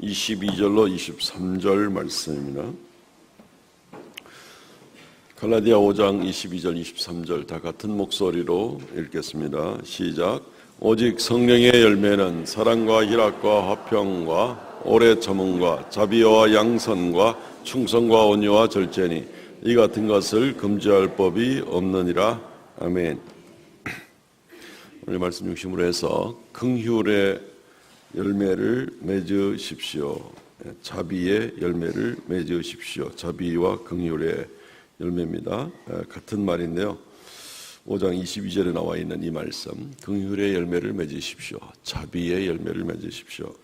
22절로 23절 말씀입니다. 갈라디아 5장 22절 23절 다 같은 목소리로 읽겠습니다. 시작. 오직 성령의 열매는 사랑과 희락과 화평과 오래 참음과 자비와 양선과 충성과 온유와 절제니 이 같은 것을 금지할 법이 없느니라. 아멘. 오늘 말씀 중심으로 해서 긍휼의 열매를 맺으십시오. 자비의 열매를 맺으십시오. 자비와 긍휼의 열매입니다. 같은 말인데요. 5장 22절에 나와 있는 이 말씀, 긍휼의 열매를 맺으십시오. 자비의 열매를 맺으십시오.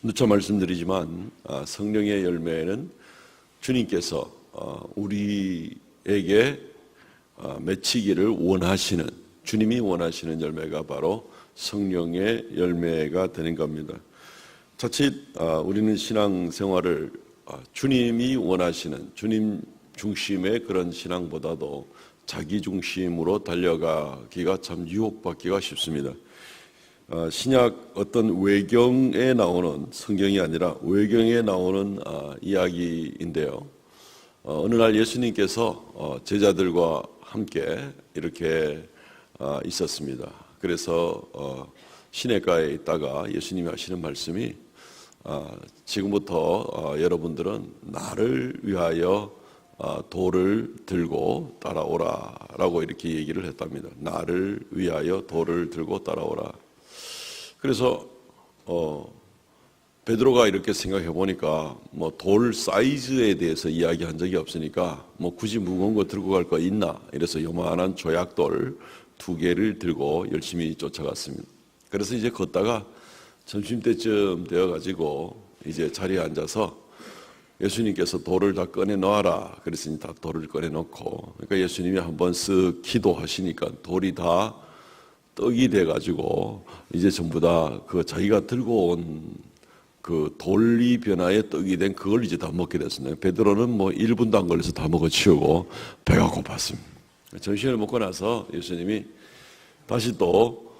누차 말씀드리지만 성령의 열매는 주님께서 우리에게 맺히기를 원하시는, 주님이 원하시는 열매가 바로 성령의 열매가 되는 겁니다. 자칫 우리는 신앙생활을 주님이 원하시는 주님 중심의 그런 신앙보다도 자기 중심으로 달려가기가 참 유혹받기가 쉽습니다. 신약 어떤 외경에 나오는, 성경이 아니라 외경에 나오는 이야기인데요. 어느 날 예수님께서 제자들과 함께 이렇게 있었습니다. 그래서 시냇가에 있다가 예수님이 하시는 말씀이 지금부터 여러분들은 나를 위하여 돌을 들고 따라오라 라고 이렇게 얘기를 했답니다. 나를 위하여 돌을 들고 따라오라. 그래서 베드로가 이렇게 생각해 보니까 뭐 돌 사이즈에 대해서 이야기한 적이 없으니까 뭐 굳이 무거운 거 들고 갈 거 있나, 이래서 요만한 조약돌 2개를 들고 열심히 쫓아갔습니다. 그래서 이제 걷다가 점심때쯤 되어가지고 이제 자리에 앉아서 예수님께서 돌을 다 꺼내 놓아라. 그래서 다 돌을 꺼내 놓고, 그러니까 예수님이 한번 쓱 기도하시니까 돌이 다 떡이 돼가지고 이제 전부 다 그 자기가 들고 온 그 돌이 변화의 떡이 된 그걸 이제 다 먹게 됐습니다. 베드로는 뭐 1분도 안 걸려서 다 먹어 치우고 배가 고팠습니다. 점심을 먹고 나서 예수님이 다시 또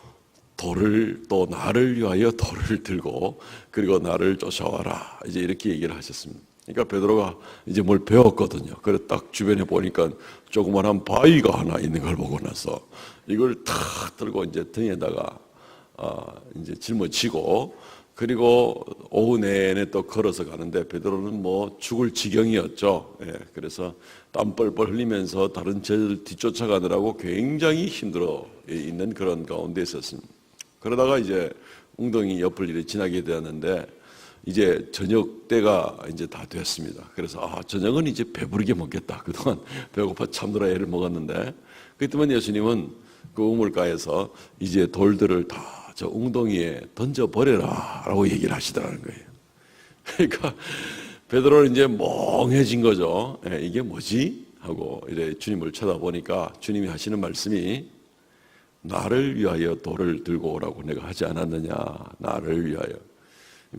나를 위하여 돌을 들고 그리고 나를 쫓아와라. 이제 이렇게 얘기를 하셨습니다. 그러니까 베드로가 이제 뭘 배웠거든요. 그래 딱 주변에 보니까 조그만한 바위가 하나 있는 걸 보고 나서 이걸 탁 들고 이제 등에다가 이제 짊어지고, 그리고 오후 내내 또 걸어서 가는데 베드로는 뭐 죽을 지경이었죠. 그래서 땀 뻘뻘 흘리면서 다른 제자들 뒤쫓아가느라고 굉장히 힘들어 있는 그런 가운데 있었습니다. 그러다가 이제 웅덩이 옆을 이렇게 지나게 되었는데 이제 저녁 때가 이제 다 됐습니다. 그래서 저녁은 이제 배부르게 먹겠다. 그동안 배고파 참느라 애를 먹었는데, 그때만 예수님은 그 우물가에서 이제 돌들을 다 저 웅덩이에 던져버려라 라고 얘기를 하시더라는 거예요. 그러니까 베드로는 이제 멍해진 거죠. 이게 뭐지? 하고 이래 주님을 쳐다보니까 주님이 하시는 말씀이 나를 위하여 돌을 들고 오라고 내가 하지 않았느냐. 나를 위하여.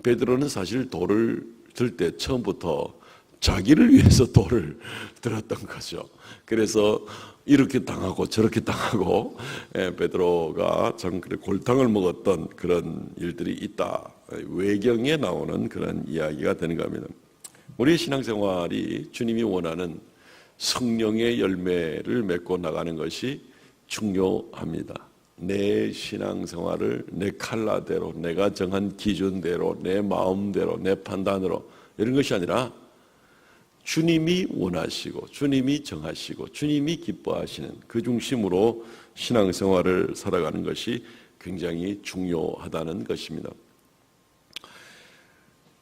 베드로는 사실 돌을 들 때 처음부터 자기를 위해서 돌을 들었던 거죠. 그래서 이렇게 당하고 저렇게 당하고 베드로가 참 골탕을 먹었던 그런 일들이 있다. 외경에 나오는 그런 이야기가 되는 겁니다. 우리의 신앙생활이 주님이 원하는 성령의 열매를 맺고 나가는 것이 중요합니다. 내 신앙생활을 내 칼라대로, 내가 정한 기준대로, 내 마음대로, 내 판단으로, 이런 것이 아니라 주님이 원하시고 주님이 정하시고 주님이 기뻐하시는 그 중심으로 신앙생활을 살아가는 것이 굉장히 중요하다는 것입니다.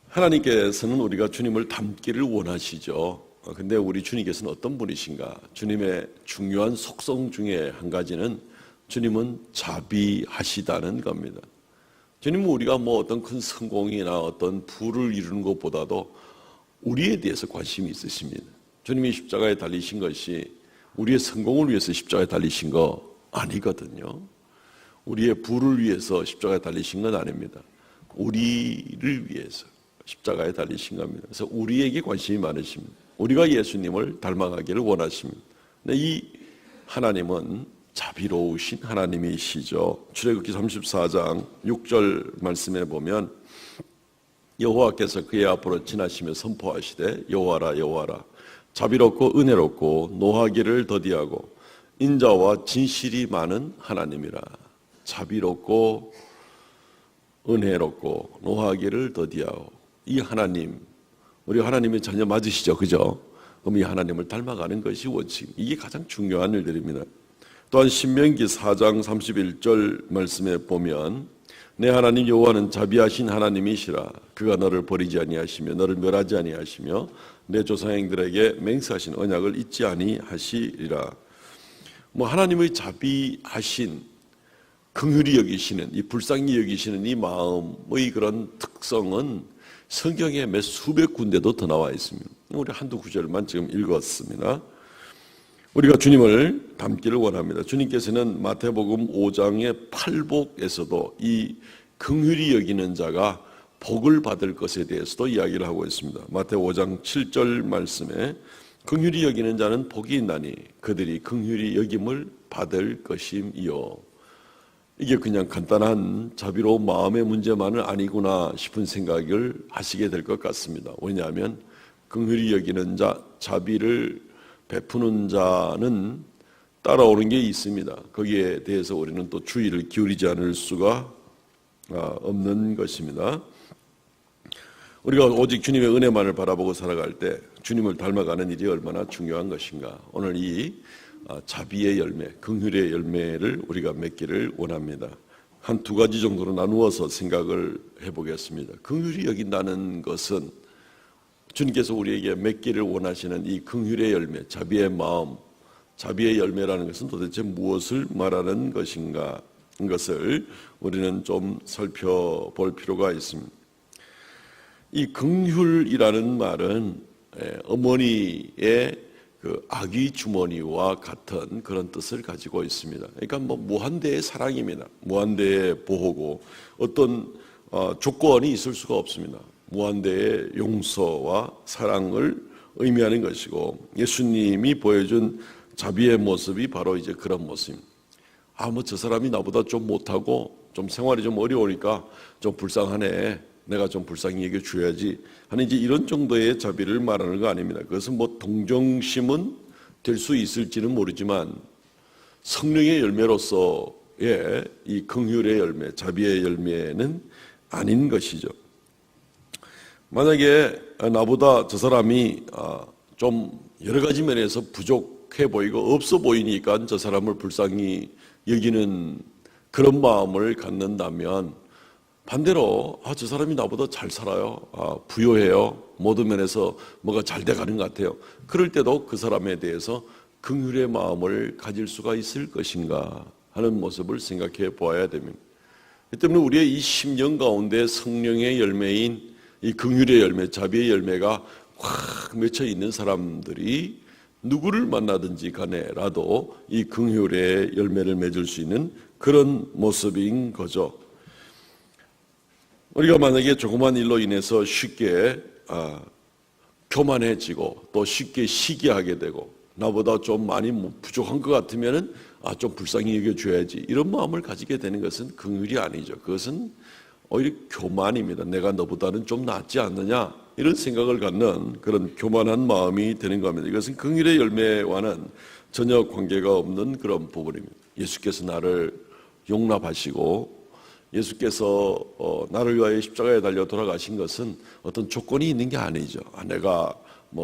하나님께서는 우리가 주님을 닮기를 원하시죠. 근데 우리 주님께서는 어떤 분이신가? 주님의 중요한 속성 중에 한 가지는 주님은 자비하시다는 겁니다. 주님은 우리가 뭐 어떤 큰 성공이나 어떤 부를 이루는 것보다도 우리에 대해서 관심이 있으십니다. 주님이 십자가에 달리신 것이 우리의 성공을 위해서 십자가에 달리신 거 아니거든요. 우리의 부를 위해서 십자가에 달리신 건 아닙니다. 우리를 위해서 십자가에 달리신 겁니다. 그래서 우리에게 관심이 많으십니다. 우리가 예수님을 닮아가기를 원하십니다. 근데 이 하나님은 자비로우신 하나님이시죠. 출애굽기 34장 6절 말씀에 보면 여호와께서 그의 앞으로 지나시며 선포하시되 여호와라 여호와라 자비롭고 은혜롭고 노하기를 더디하고 인자와 진실이 많은 하나님이라. 자비롭고 은혜롭고 노하기를 더디하고, 이 하나님, 우리 하나님의 자녀 맞으시죠? 그죠? 그럼 이 하나님을 닮아가는 것이 원칙. 이게 가장 중요한 일들입니다. 또한 신명기 4장 31절 말씀에 보면 내 하나님 여호와는 자비하신 하나님이시라. 그가 너를 버리지 아니하시며 너를 멸하지 아니하시며 내 조상들에게 맹세하신 언약을 잊지 아니하시리라. 하나님의 자비하신, 긍휼히 여기시는, 이 불쌍히 여기시는 이 마음의 그런 특성은 성경에 몇 수백 군데도 더 나와 있습니다. 우리 한두 구절만 지금 읽었습니다. 우리가 주님을 닮기를 원합니다. 주님께서는 마태복음 5장의 팔복에서도 이 긍휼히 여기는 자가 복을 받을 것에 대해서도 이야기를 하고 있습니다. 마태 5장 7절 말씀에 긍휼히 여기는 자는 복이 있나니 그들이 긍휼히 여김을 받을 것임이요. 이게 그냥 간단한 자비로운 마음의 문제만은 아니구나 싶은 생각을 하시게 될 것 같습니다. 왜냐하면 긍휼히 여기는 자, 자비를 베푸는 자는 따라오는 게 있습니다. 거기에 대해서 우리는 또 주의를 기울이지 않을 수가 없는 것입니다. 우리가 오직 주님의 은혜만을 바라보고 살아갈 때 주님을 닮아가는 일이 얼마나 중요한 것인가. 오늘 이 자비의 열매, 긍휼의 열매를 우리가 맺기를 원합니다. 한 두 가지 정도로 나누어서 생각을 해보겠습니다. 긍휼히 여긴다는 것은 주님께서 우리에게 맺기를 원하시는 이 긍휼의 열매, 자비의 마음, 자비의 열매라는 것은 도대체 무엇을 말하는 것인가 하는 것을 우리는 좀 살펴볼 필요가 있습니다. 이 긍휼이라는 말은 어머니의 그 아기 주머니와 같은 그런 뜻을 가지고 있습니다. 그러니까 무한대의 사랑입니다. 무한대의 보호고 어떤 조건이 있을 수가 없습니다. 무한대의 용서와 사랑을 의미하는 것이고, 예수님이 보여준 자비의 모습이 바로 이제 그런 모습입니다. 저 사람이 나보다 좀 못하고 좀 생활이 좀 어려우니까 좀 불쌍하네, 내가 좀 불쌍히 여겨줘야지 하는 이제 이런 정도의 자비를 말하는 거 아닙니다. 그것은 동정심은 될 수 있을지는 모르지만 성령의 열매로서의 이 긍휼의 열매, 자비의 열매는 아닌 것이죠. 만약에 나보다 저 사람이 좀 여러 가지 면에서 부족해 보이고 없어 보이니까 저 사람을 불쌍히 여기는 그런 마음을 갖는다면, 반대로 저 사람이 나보다 잘 살아요, 부유해요, 모든 면에서 뭐가 잘 돼가는 것 같아요, 그럴 때도 그 사람에 대해서 긍휼의 마음을 가질 수가 있을 것인가 하는 모습을 생각해 보아야 됩니다. 이 때문에 우리의 이 심령 가운데 성령의 열매인 이 긍휼의 열매, 자비의 열매가 확 맺혀 있는 사람들이 누구를 만나든지 간에라도 이 긍휼의 열매를 맺을 수 있는 그런 모습인 거죠. 우리가 만약에 조그만 일로 인해서 쉽게 교만해지고 또 쉽게 시기하게 되고 나보다 좀 많이 부족한 것 같으면은 좀 불쌍히 여겨줘야지 이런 마음을 가지게 되는 것은 긍휼이 아니죠. 그것은 오히려 교만입니다. 내가 너보다는 좀 낫지 않느냐 이런 생각을 갖는 그런 교만한 마음이 되는 겁니다. 이것은 긍휼의 열매와는 전혀 관계가 없는 그런 부분입니다. 예수께서 나를 용납하시고 예수께서 나를 위하여 십자가에 달려 돌아가신 것은 어떤 조건이 있는 게 아니죠. 내가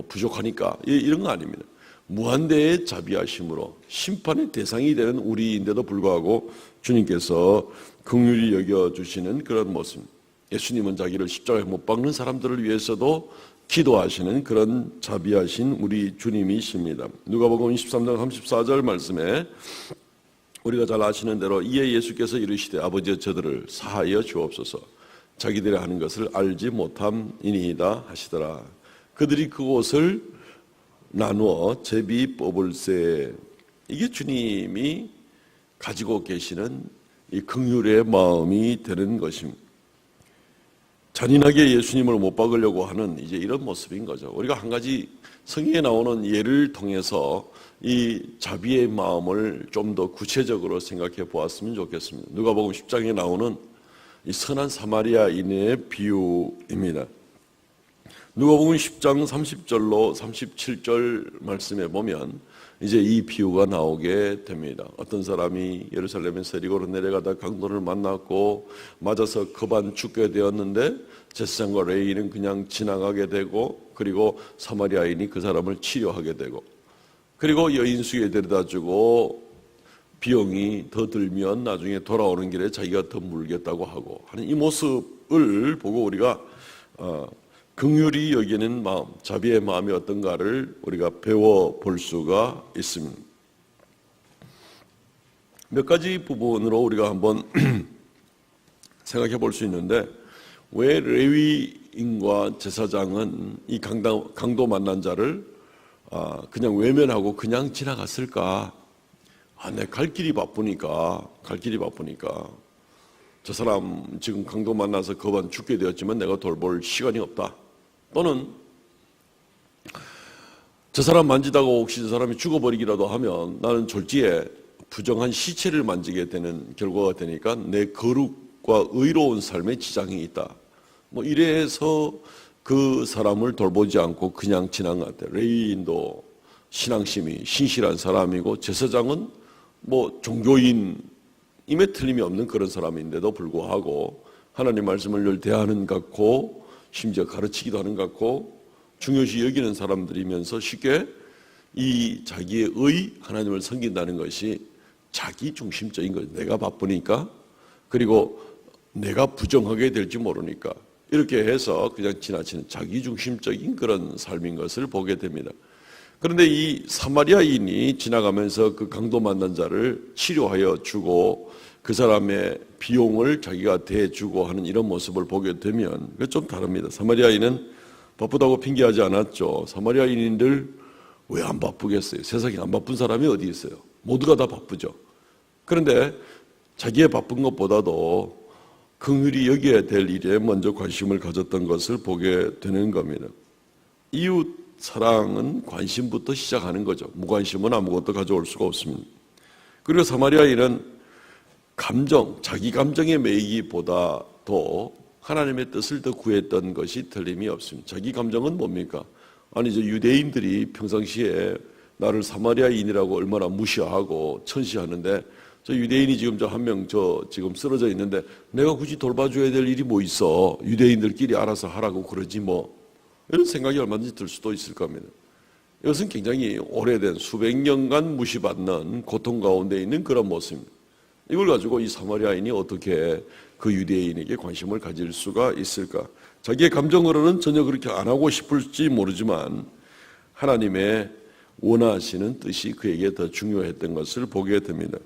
부족하니까 이런 거 아닙니다. 무한대의 자비하심으로 심판의 대상이 되는 우리인데도 불구하고 주님께서 긍휼히 여겨주시는 그런 모습. 예수님은 자기를 십자가에 못 박는 사람들을 위해서도 기도하시는 그런 자비하신 우리 주님이십니다. 누가복음 23장 34절 말씀에 우리가 잘 아시는 대로 이에 예수께서 이르시되 아버지여 저들을 사하여 주옵소서 자기들이 하는 것을 알지 못함이니이다 하시더라. 그들이 그곳을 나누어 제비 뽑을세. 이게 주님이 가지고 계시는 이 긍휼의 마음이 되는 것입니다. 잔인하게 예수님을 못 박으려고 하는 이제 이런 모습인 거죠. 우리가 한 가지 성경에 나오는 예를 통해서 이 자비의 마음을 좀 더 구체적으로 생각해 보았으면 좋겠습니다. 누가복음 10장에 나오는 이 선한 사마리아인의 비유입니다. 누가복음 10장 30절로 37절 말씀에 보면 이제 이 비유가 나오게 됩니다. 어떤 사람이 예루살렘에서 여리고로 내려가다 강도를 만났고 맞아서 급한 죽게 되었는데 제사장과 레위인은 그냥 지나가게 되고, 그리고 사마리아인이 그 사람을 치료하게 되고, 그리고 여인수에 데려다주고 비용이 더 들면 나중에 돌아오는 길에 자기가 더 물겠다고 하고 하는 이 모습을 보고 우리가 긍휼히 여기는 마음, 자비의 마음이 어떤가를 우리가 배워볼 수가 있습니다. 몇 가지 부분으로 우리가 한번 생각해 볼 수 있는데, 왜 레위인과 제사장은 이 강도 만난 자를 그냥 외면하고 그냥 지나갔을까? 내 갈 길이 바쁘니까 저 사람 지금 강도 만나서 급한 죽게 되었지만 내가 돌볼 시간이 없다. 또는 저 사람 만지다가 혹시 저 사람이 죽어버리기라도 하면 나는 졸지에 부정한 시체를 만지게 되는 결과가 되니까 내 거룩과 의로운 삶에 지장이 있다. 뭐 이래서 그 사람을 돌보지 않고 그냥 지나갔대. 레위인도 신앙심이 신실한 사람이고 제사장은 뭐 종교인임에 틀림이 없는 그런 사람인데도 불구하고 하나님 말씀을 늘 대하는 것 같고 심지어 가르치기도 하는 것 같고 중요시 여기는 사람들이면서 쉽게 이 자기의 하나님을 섬긴다는 것이 자기 중심적인 거예요. 내가 바쁘니까, 그리고 내가 부정하게 될지 모르니까 이렇게 해서 그냥 지나치는 자기 중심적인 그런 삶인 것을 보게 됩니다. 그런데 이 사마리아인이 지나가면서 그 강도 만난 자를 치료하여 주고 그 사람의 비용을 자기가 대주고 하는 이런 모습을 보게 되면 그게 좀 다릅니다. 사마리아인은 바쁘다고 핑계하지 않았죠. 사마리아인들 왜 안 바쁘겠어요? 세상에 안 바쁜 사람이 어디 있어요? 모두가 다 바쁘죠. 그런데 자기의 바쁜 것보다도 긍휼히 여겨야 될 일에 먼저 관심을 가졌던 것을 보게 되는 겁니다. 이웃 사랑은 관심부터 시작하는 거죠. 무관심은 아무것도 가져올 수가 없습니다. 그리고 사마리아인은 자기 감정에 매이기보다도 하나님의 뜻을 더 구했던 것이 틀림이 없습니다. 자기 감정은 뭡니까? 아니, 유대인들이 평상시에 나를 사마리아인이라고 얼마나 무시하고 천시하는데, 저 유대인이 지금 한 명 지금 쓰러져 있는데 내가 굳이 돌봐줘야 될 일이 뭐 있어? 유대인들끼리 알아서 하라고 그러지 뭐. 이런 생각이 얼마든지 들 수도 있을 겁니다. 이것은 굉장히 오래된 수백 년간 무시받는 고통 가운데 있는 그런 모습입니다. 이걸 가지고 이 사마리아인이 어떻게 그 유대인에게 관심을 가질 수가 있을까? 자기의 감정으로는 전혀 그렇게 안 하고 싶을지 모르지만 하나님의 원하시는 뜻이 그에게 더 중요했던 것을 보게 됩니다.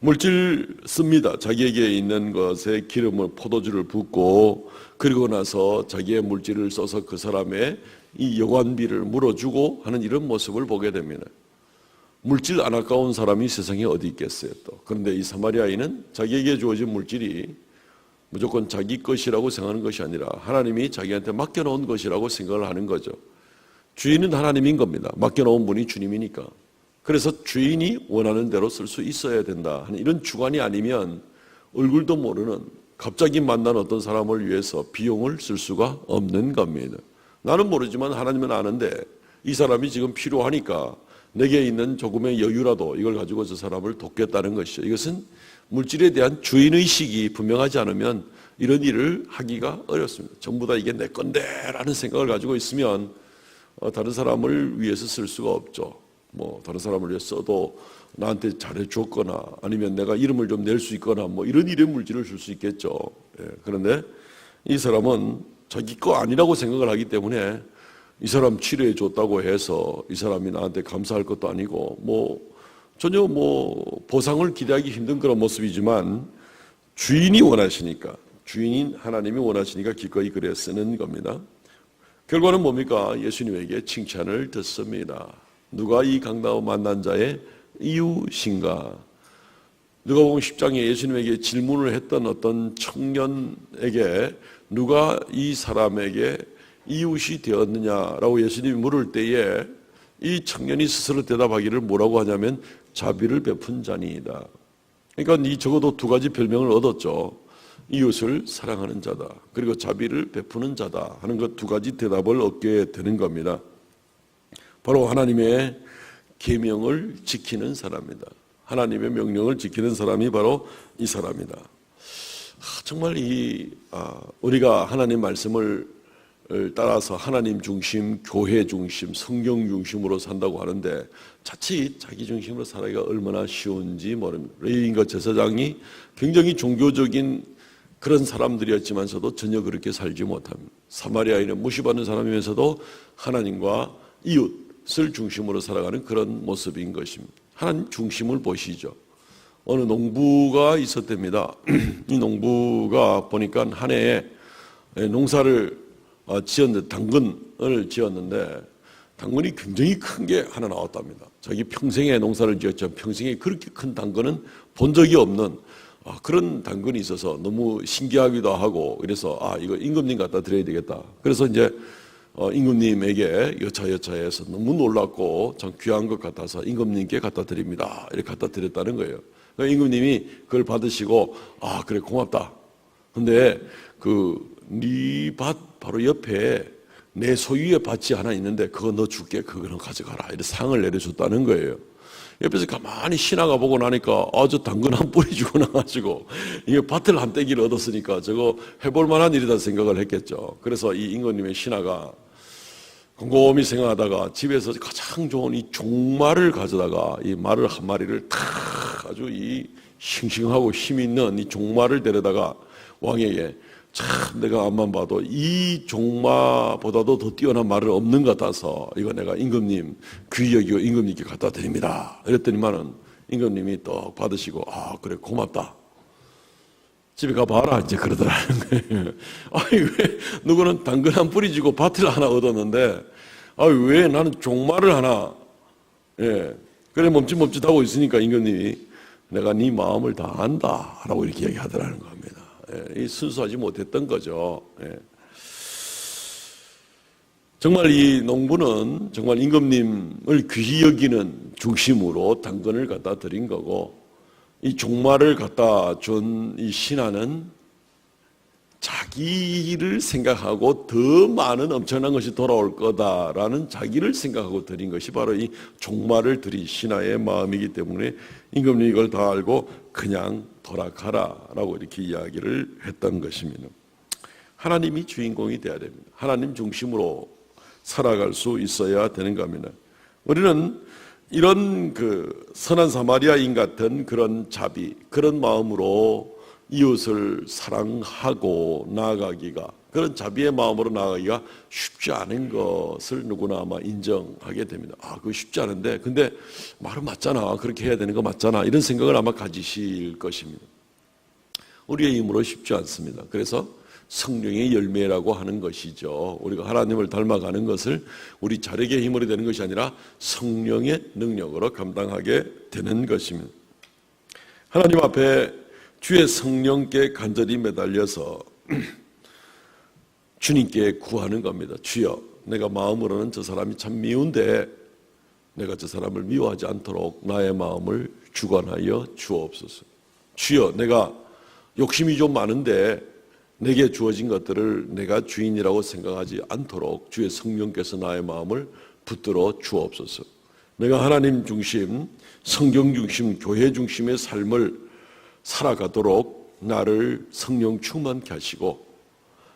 물질 씁니다. 자기에게 있는 것에 기름을 포도주를 붓고 그리고 나서 자기의 물질을 써서 그 사람의 이 여관비를 물어주고 하는 이런 모습을 보게 됩니다. 물질 안 아까운 사람이 세상에 어디 있겠어요 또. 그런데 이 사마리아인은 자기에게 주어진 물질이 무조건 자기 것이라고 생각하는 것이 아니라 하나님이 자기한테 맡겨놓은 것이라고 생각을 하는 거죠. 주인은 하나님인 겁니다. 맡겨놓은 분이 주님이니까. 그래서 주인이 원하는 대로 쓸 수 있어야 된다 하는 이런 주관이 아니면 얼굴도 모르는 갑자기 만난 어떤 사람을 위해서 비용을 쓸 수가 없는 겁니다. 나는 모르지만 하나님은 아는데 이 사람이 지금 필요하니까 내게 있는 조금의 여유라도 이걸 가지고 저 사람을 돕겠다는 것이죠. 이것은 물질에 대한 주인의식이 분명하지 않으면 이런 일을 하기가 어렵습니다. 전부 다 이게 내 건데 라는 생각을 가지고 있으면 다른 사람을 위해서 쓸 수가 없죠. 뭐 다른 사람을 위해 써도 나한테 잘해줬거나 아니면 내가 이름을 좀 낼 수 있거나 뭐 이런 일에 물질을 줄 수 있겠죠. 그런데 이 사람은 자기 거 아니라고 생각을 하기 때문에 이 사람 치료해 줬다고 해서 이 사람이 나한테 감사할 것도 아니고 뭐 전혀 뭐 보상을 기대하기 힘든 그런 모습이지만 주인이 원하시니까, 주인인 하나님이 원하시니까 기꺼이 그래 쓰는 겁니다. 결과는 뭡니까? 예수님에게 칭찬을 듣습니다. 누가 이 강도 만난 자의 이웃인가? 누가복음 10장에 예수님에게 질문을 했던 어떤 청년에게 누가 이 사람에게 이웃이 되었느냐라고 예수님이 물을 때에 이 청년이 스스로 대답하기를 뭐라고 하냐면 자비를 베푼 자니이다. 그러니까 적어도 두 가지 별명을 얻었죠. 이웃을 사랑하는 자다. 그리고 자비를 베푸는 자다 하는 것 두 가지 대답을 얻게 되는 겁니다. 바로 하나님의 계명을 지키는 사람이다. 하나님의 명령을 지키는 사람이 바로 이 사람이다. 정말 우리가 하나님 말씀을 따라서 하나님 중심, 교회 중심, 성경 중심으로 산다고 하는데 자칫 자기 중심으로 살아가기가 얼마나 쉬운지 모릅니다. 레위인과 제사장이 굉장히 종교적인 그런 사람들이었지만서도 전혀 그렇게 살지 못합니다. 사마리아인은 무시받는 사람이면서도 하나님과 이웃을 중심으로 살아가는 그런 모습인 것입니다. 하나님 중심을 보시죠. 어느 농부가 있었답니다. 이 농부가 보니까 한 해에 농사를 지었는데 당근을 지었는데 당근이 굉장히 큰 게 하나 나왔답니다. 자기 평생에 농사를 지었지만 평생에 그렇게 큰 당근은 본 적이 없는 그런 당근이 있어서 너무 신기하기도 하고 그래서 이거 임금님 갖다 드려야 되겠다. 그래서 이제 임금님에게 여차여차해서 너무 놀랐고 참 귀한 것 같아서 임금님께 갖다 드립니다. 이렇게 갖다 드렸다는 거예요. 임금님이 그걸 받으시고 그래 고맙다. 근데 네 밭 바로 옆에 내 소유의 밭이 하나 있는데 그거 너 줄게. 그거는 가져가라. 이렇게 상을 내려줬다는 거예요. 옆에서 가만히 지나가 보고 나니까 저 당근 한 뿌리 주고 나가지고 이게 밭을 한 떼기를 얻었으니까 저거 해볼 만한 일이다 생각을 했겠죠. 그래서 이 임금님의 신하가 곰곰이 생각하다가 집에서 가장 좋은 이 종말을 가져다가 이 말을 한 마리를 탁 아주 이 싱싱하고 힘 있는 이 종말을 데려다가 왕에게 참 내가 앞만 봐도 이 종마보다도 더 뛰어난 말은 없는 것 같아서 이거 내가 임금님 귀히 여기고 임금님께 갖다 드립니다. 이랬더니만은 임금님이 떡 받으시고 그래 고맙다. 집에 가봐라 이제 그러더라는 거예요. 왜 누구는 당근 한 뿌리 주고 밭을 하나 얻었는데 왜 나는 종말을 하나 그래 멈칫멈칫하고 있으니까 임금님이 내가 네 마음을 다 안다 라고 이렇게 얘기하더라는 겁니다. 이 순수하지 못했던 거죠. 정말 이 농부는 정말 임금님을 귀히 여기는 중심으로 당근을 갖다 드린 거고 이 종말을 갖다 준 이 신하는 자기를 생각하고 더 많은 엄청난 것이 돌아올 거다라는 자기를 생각하고 드린 것이 바로 이 종말을 드린 신하의 마음이기 때문에 임금님이 이걸 다 알고 그냥 돌아가라라고 이렇게 이야기를 했던 것입니다. 하나님이 주인공이 되어야 됩니다. 하나님 중심으로 살아갈 수 있어야 되는 겁니다. 우리는 이런 선한 사마리아인 같은 그런 자비, 그런 마음으로 이웃을 사랑하고 나아가기가, 그런 자비의 마음으로 나아가기가 쉽지 않은 것을 누구나 아마 인정하게 됩니다. 그거 쉽지 않은데, 근데 말은 맞잖아. 그렇게 해야 되는 거 맞잖아. 이런 생각을 아마 가지실 것입니다. 우리의 힘으로 쉽지 않습니다. 그래서 성령의 열매라고 하는 것이죠. 우리가 하나님을 닮아가는 것을 우리 자력의 힘으로 되는 것이 아니라 성령의 능력으로 감당하게 되는 것입니다. 하나님 앞에 주의 성령께 간절히 매달려서 주님께 구하는 겁니다. 주여, 내가 마음으로는 저 사람이 참 미운데 내가 저 사람을 미워하지 않도록 나의 마음을 주관하여 주옵소서. 주여, 내가 욕심이 좀 많은데 내게 주어진 것들을 내가 주인이라고 생각하지 않도록 주의 성령께서 나의 마음을 붙들어 주옵소서. 내가 하나님 중심, 성경 중심, 교회 중심의 삶을 살아가도록 나를 성령 충만케 하시고,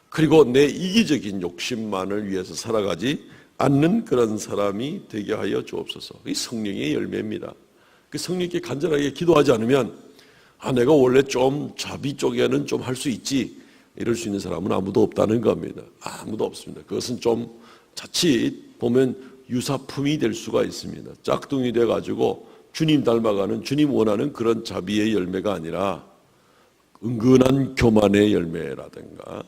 그리고 내 이기적인 욕심만을 위해서 살아가지 않는 그런 사람이 되게 하여 주옵소서. 이 성령의 열매입니다. 그 성령께 간절하게 기도하지 않으면 내가 원래 좀 자비 쪽에는 좀 할 수 있지, 이럴 수 있는 사람은 아무도 없다는 겁니다. 아무도 없습니다. 그것은 좀 자칫 보면 유사품이 될 수가 있습니다. 짝퉁이 돼가지고 주님 닮아가는, 주님 원하는 그런 자비의 열매가 아니라 은근한 교만의 열매라든가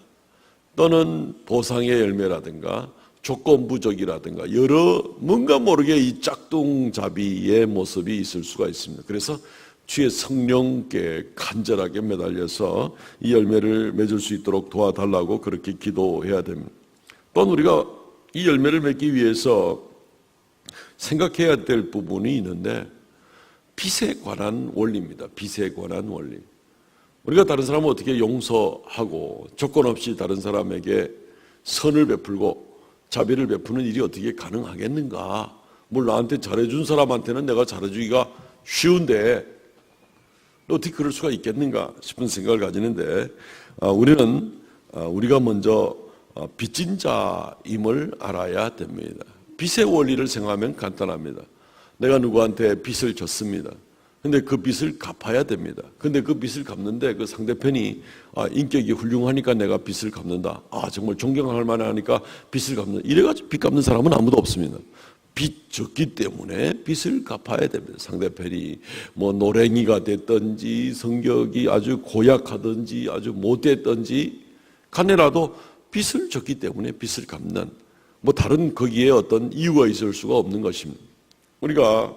또는 보상의 열매라든가 조건부족이라든가 여러 뭔가 모르게 이 짝퉁자비의 모습이 있을 수가 있습니다. 그래서 주의 성령께 간절하게 매달려서 이 열매를 맺을 수 있도록 도와달라고 그렇게 기도해야 됩니다. 또한 우리가 이 열매를 맺기 위해서 생각해야 될 부분이 있는데 빚에 관한 원리입니다. 빚에 관한 원리. 우리가 다른 사람을 어떻게 용서하고 조건 없이 다른 사람에게 선을 베풀고 자비를 베푸는 일이 어떻게 가능하겠는가? 물론 나한테 잘해준 사람한테는 내가 잘해주기가 쉬운데 어떻게 그럴 수가 있겠는가 싶은 생각을 가지는데, 우리는 우리가 먼저 빚진 자임을 알아야 됩니다. 빚의 원리를 생각하면 간단합니다. 내가 누구한테 빚을 졌습니다. 근데 그 빚을 갚아야 됩니다. 근데 그 빚을 갚는데 그 상대편이 인격이 훌륭하니까 내가 빚을 갚는다. 정말 존경할 만하니까 빚을 갚는다. 이래가지고 빚 갚는 사람은 아무도 없습니다. 빚 졌기 때문에 빚을 갚아야 됩니다. 상대편이 뭐 노랭이가 됐든지 성격이 아주 고약하든지 아주 못됐든지 간에라도 빚을 졌기 때문에 빚을 갚는, 뭐 다른 거기에 어떤 이유가 있을 수가 없는 것입니다. 우리가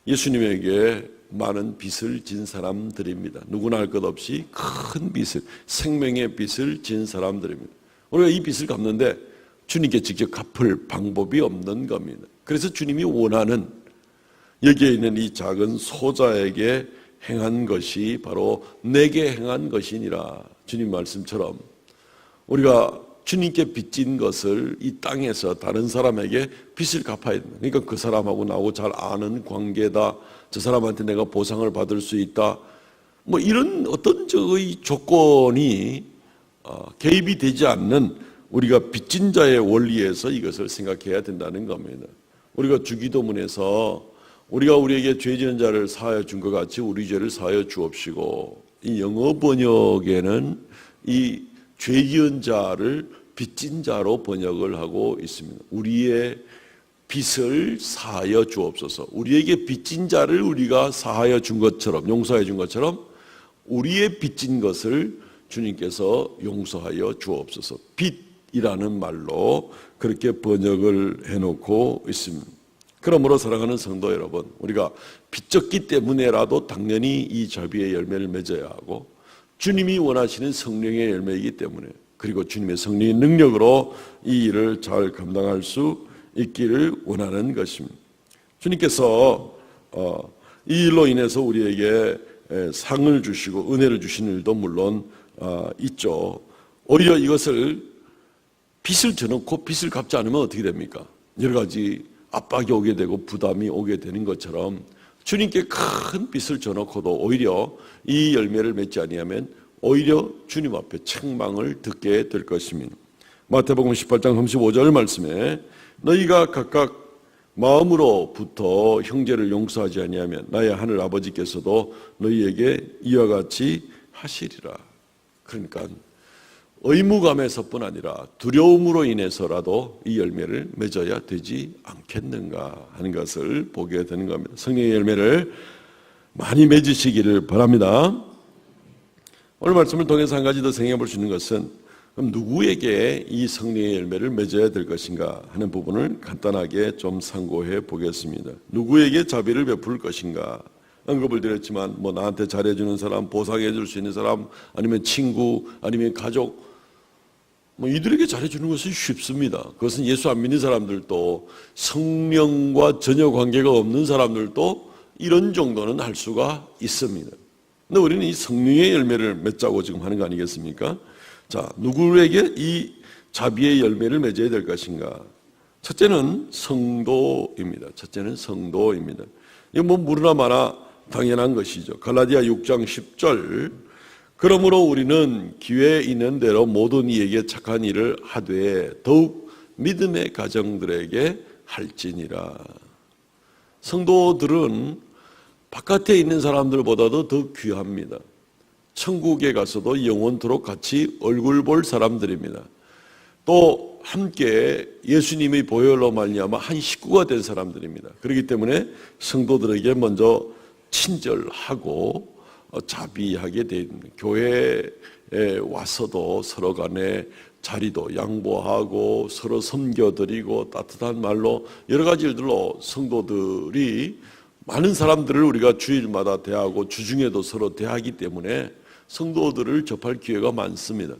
예수님에게 많은 빚을 진 사람들입니다. 누구나 할 것 없이 큰 빚을, 생명의 빚을 진 사람들입니다. 우리가 이 빚을 갚는데 주님께 직접 갚을 방법이 없는 겁니다. 그래서 주님이 원하는 여기에 있는 이 작은 소자에게 행한 것이 바로 내게 행한 것이니라. 주님 말씀처럼 우리가 주님께 빚진 것을 이 땅에서 다른 사람에게 빚을 갚아야 됩니다. 그러니까 그 사람하고 나하고 잘 아는 관계다. 저 사람한테 내가 보상을 받을 수 있다. 뭐 이런 어떤 저의 조건이 개입이 되지 않는 우리가 빚진 자의 원리에서 이것을 생각해야 된다는 겁니다. 우리가 주기도문에서 우리가 우리에게 죄 지은 자를 사하여 준 것 같이 우리 죄를 사하여 주옵시고, 이 영어 번역에는 이 죄 지은 자를 빚진 자로 번역을 하고 있습니다. 우리의 빚을 사하여 주옵소서. 우리에게 빚진 자를 우리가 사하여 준 것처럼, 용서해 준 것처럼 우리의 빚진 것을 주님께서 용서하여 주옵소서. 빚이라는 말로 그렇게 번역을 해놓고 있습니다. 그러므로 사랑하는 성도 여러분, 우리가 빚졌기 때문에라도 당연히 이 자비의 열매를 맺어야 하고, 주님이 원하시는 성령의 열매이기 때문에, 그리고 주님의 성령의 능력으로 이 일을 잘 감당할 수 있기를 원하는 것입니다. 주님께서 이 일로 인해서 우리에게 상을 주시고 은혜를 주시는 일도 물론 있죠. 오히려 이것을 빚을 져놓고 빚을 갚지 않으면 어떻게 됩니까? 여러 가지 압박이 오게 되고 부담이 오게 되는 것처럼 주님께 큰 빚을 져놓고도 오히려 이 열매를 맺지 아니하면 오히려 주님 앞에 책망을 듣게 될 것입니다. 마태복음 18장 35절 말씀에 너희가 각각 마음으로부터 형제를 용서하지 아니하면 나의 하늘 아버지께서도 너희에게 이와 같이 하시리라. 그러니까 의무감에서뿐 아니라 두려움으로 인해서라도 이 열매를 맺어야 되지 않겠는가 하는 것을 보게 되는 겁니다. 성령의 열매를 많이 맺으시기를 바랍니다. 오늘 말씀을 통해서 한 가지 더 생각해 볼 수 있는 것은, 그럼 누구에게 이 성령의 열매를 맺어야 될 것인가 하는 부분을 간단하게 좀 상고해 보겠습니다. 누구에게 자비를 베풀 것인가? 언급을 드렸지만 뭐 나한테 잘해주는 사람, 보상해 줄 수 있는 사람, 아니면 친구, 아니면 가족, 뭐 이들에게 잘해주는 것은 쉽습니다. 그것은 예수 안 믿는 사람들도, 성령과 전혀 관계가 없는 사람들도 이런 정도는 할 수가 있습니다. 근데 우리는 이 성령의 열매를 맺자고 지금 하는 거 아니겠습니까? 자, 누구에게 이 자비의 열매를 맺어야 될 것인가? 첫째는 성도입니다. 첫째는 성도입니다. 이건 뭐 무르나 마나 당연한 것이죠. 갈라디아 6장 10절, 그러므로 우리는 기회 있는 대로 모든 이에게 착한 일을 하되 더욱 믿음의 가정들에게 할지니라. 성도들은 바깥에 있는 사람들보다도 더 귀합니다. 천국에 가서도 영원토록 같이 얼굴 볼 사람들입니다. 또 함께 예수님의 보혈로 말미암아 한 식구가 된 사람들입니다. 그렇기 때문에 성도들에게 먼저 친절하고 자비하게 됩니다. 교회에 와서도 서로 간에 자리도 양보하고 서로 섬겨드리고 따뜻한 말로 여러 가지 일들로 성도들이 많은 사람들을 우리가 주일마다 대하고 주중에도 서로 대하기 때문에 성도들을 접할 기회가 많습니다.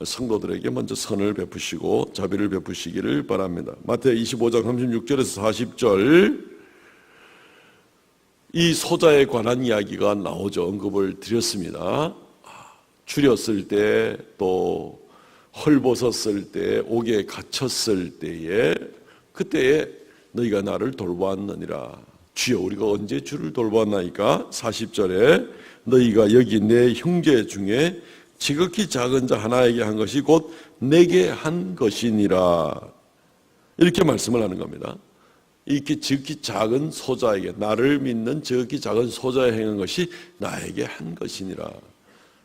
성도들에게 먼저 선을 베푸시고 자비를 베푸시기를 바랍니다. 마태 25장 36절에서 40절, 이 소자에 관한 이야기가 나오죠. 언급을 드렸습니다. 추렸을 때, 또 헐벗었을 때, 옥에 갇혔을 때에, 그때에 너희가 나를 돌보았느니라. 주여, 우리가 언제 주를 돌보았나이까? 40절에 너희가 여기 내 형제 중에 지극히 작은 자 하나에게 한 것이 곧 내게 한 것이니라. 이렇게 말씀을 하는 겁니다. 이렇게 지극히 작은 소자에게, 나를 믿는 지극히 작은 소자에 행한 것이 나에게 한 것이니라.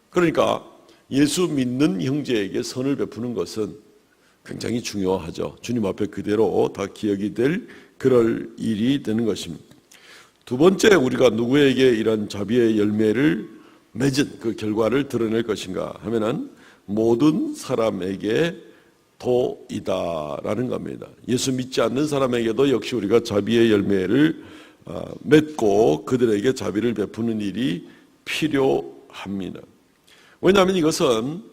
그러니까 예수 믿는 형제에게 선을 베푸는 것은 굉장히 중요하죠. 주님 앞에 그대로 다 기억이 될 그럴 일이 되는 것입니다. 두 번째, 우리가 누구에게 이런 자비의 열매를 맺은 그 결과를 드러낼 것인가 하면은 모든 사람에게 도이다라는 겁니다. 예수 믿지 않는 사람에게도 역시 우리가 자비의 열매를 맺고 그들에게 자비를 베푸는 일이 필요합니다. 왜냐하면 이것은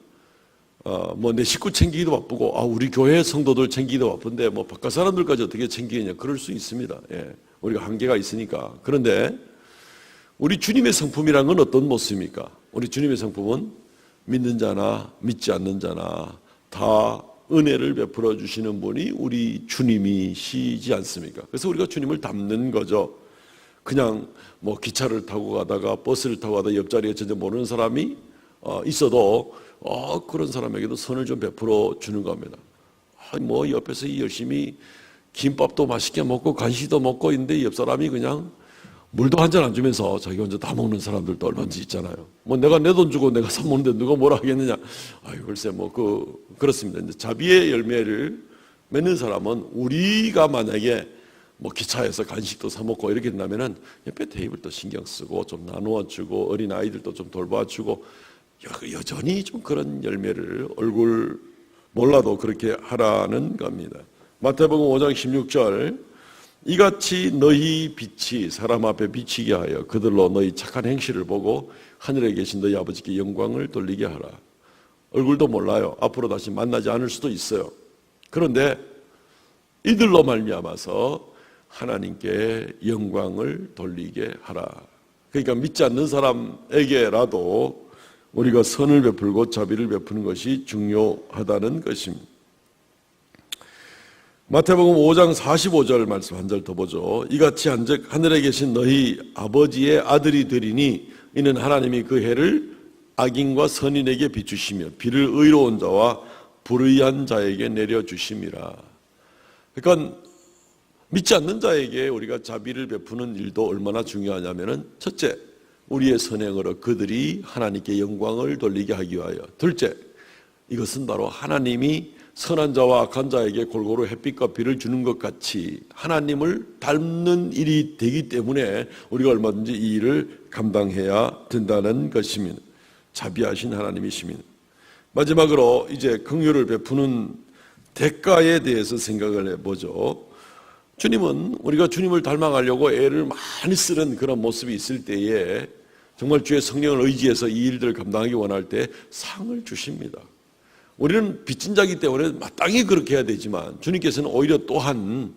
내 식구 챙기기도 바쁘고 우리 교회 성도들 챙기기도 바쁜데 바깥 사람들까지 어떻게 챙기겠냐, 그럴 수 있습니다. 예, 우리가 한계가 있으니까. 그런데 우리 주님의 성품이란 건 어떤 모습입니까? 우리 주님의 성품은 믿는 자나 믿지 않는 자나 다 은혜를 베풀어 주시는 분이 우리 주님이시지 않습니까? 그래서 우리가 주님을 닮는 거죠. 그냥 기차를 타고 가다가 버스를 타고 가다가 옆자리에 전혀 모르는 사람이 있어도 그런 사람에게도 선을 좀 베풀어 주는 겁니다. 옆에서 열심히 김밥도 맛있게 먹고 간식도 먹고 있는데 옆 사람이 그냥 물도 한 잔 안 주면서 자기 혼자 다 먹는 사람들도 얼마든지 있잖아요. 내가 내 돈 주고 내가 사 먹는데 누가 뭐라 하겠느냐. 글쎄 그렇습니다. 이제 자비의 열매를 맺는 사람은 우리가 만약에 기차에서 간식도 사 먹고 이렇게 된다면은 옆에 테이블도 신경 쓰고 좀 나누어 주고 어린 아이들도 좀 돌봐 주고 여전히 좀 그런 열매를 얼굴 몰라도 그렇게 하라는 겁니다. 마태복음 5장 16절, 이같이 너희 빛이 사람 앞에 비치게 하여 그들로 너희 착한 행실을 보고 하늘에 계신 너희 아버지께 영광을 돌리게 하라. 얼굴도 몰라요. 앞으로 다시 만나지 않을 수도 있어요. 그런데 이들로 말미암아서 하나님께 영광을 돌리게 하라. 그러니까 믿지 않는 사람에게라도 우리가 선을 베풀고 자비를 베푸는 것이 중요하다는 것입니다. 마태복음 5장 45절 말씀 한 절 더 보죠. 이같이 한즉 하늘에 계신 너희 아버지의 아들이 되리니 이는 하나님이 그 해를 악인과 선인에게 비추시며 비를 의로운 자와 불의한 자에게 내려주심이라. 그러니까 믿지 않는 자에게 우리가 자비를 베푸는 일도 얼마나 중요하냐면은, 첫째, 우리의 선행으로 그들이 하나님께 영광을 돌리게 하기 위하여. 둘째, 이것은 바로 하나님이 선한 자와 악한 자에게 골고루 햇빛과 비를 주는 것 같이 하나님을 닮는 일이 되기 때문에 우리가 얼마든지 이 일을 감당해야 된다는 것입니다. 자비하신 하나님이십니다. 마지막으로 이제 긍휼을 베푸는 대가에 대해서 생각을 해보죠. 주님은 우리가 주님을 닮아가려고 애를 많이 쓰는 그런 모습이 있을 때에 정말 주의 성령을 의지해서 이 일들을 감당하기 원할 때 상을 주십니다. 우리는 빚진 자이기 때문에 마땅히 그렇게 해야 되지만 주님께서는 오히려 또한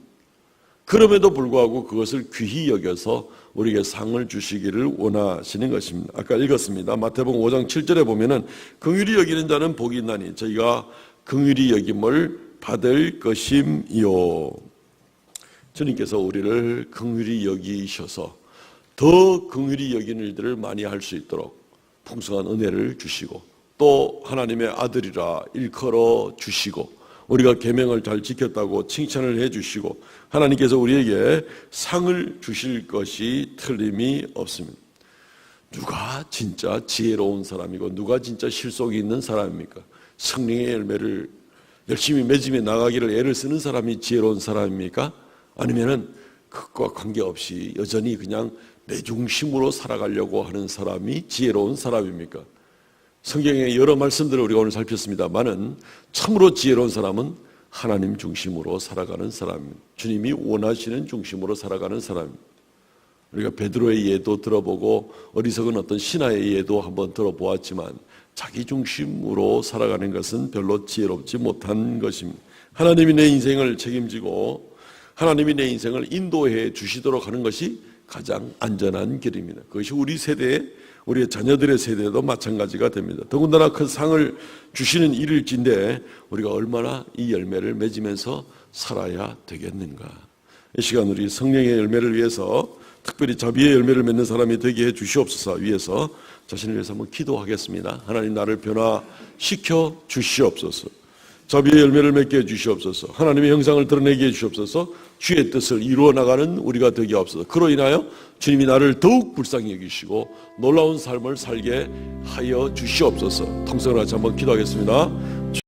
그럼에도 불구하고 그것을 귀히 여겨서 우리에게 상을 주시기를 원하시는 것입니다. 아까 읽었습니다. 마태복음 5장 7절에 보면은 긍휼히 여기는 자는 복이 있나니 저희가 긍휼히 여김을 받을 것임이요. 주님께서 우리를 긍휼히 여기셔서 더 긍휼히 여기는 일들을 많이 할 수 있도록 풍성한 은혜를 주시고 또 하나님의 아들이라 일컬어 주시고 우리가 계명을 잘 지켰다고 칭찬을 해주시고 하나님께서 우리에게 상을 주실 것이 틀림이 없습니다. 누가 진짜 지혜로운 사람이고 누가 진짜 실속이 있는 사람입니까? 성령의 열매를 열심히 맺으며 나가기를 애를 쓰는 사람이 지혜로운 사람입니까? 아니면은 그것과 관계없이 여전히 그냥 내 중심으로 살아가려고 하는 사람이 지혜로운 사람입니까? 성경의 여러 말씀들을 우리가 오늘 살폈습니다만은 참으로 지혜로운 사람은 하나님 중심으로 살아가는 사람입니다. 주님이 원하시는 중심으로 살아가는 사람입니다. 우리가 베드로의 예도 들어보고 어리석은 어떤 신하의 예도 한번 들어보았지만 자기 중심으로 살아가는 것은 별로 지혜롭지 못한 것입니다. 하나님이 내 인생을 책임지고 하나님이 내 인생을 인도해 주시도록 하는 것이 가장 안전한 길입니다. 그것이 우리 세대의 우리의 자녀들의 세대도 마찬가지가 됩니다. 더군다나 그 상을 주시는 일일진데 우리가 얼마나 이 열매를 맺으면서 살아야 되겠는가. 이 시간 우리 성령의 열매를 위해서, 특별히 자비의 열매를 맺는 사람이 되게 해 주시옵소서 위해서 자신을 위해서 한번 기도하겠습니다. 하나님, 나를 변화시켜 주시옵소서. 자비의 열매를 맺게 해 주시옵소서. 하나님의 형상을 드러내게 해 주시옵소서. 주의 뜻을 이루어 나가는 우리가 되게 하옵소서. 그로 인하여 주님이 나를 더욱 불쌍히 여기시고 놀라운 삶을 살게 하여 주시옵소서. 통성을 같이 한번 기도하겠습니다.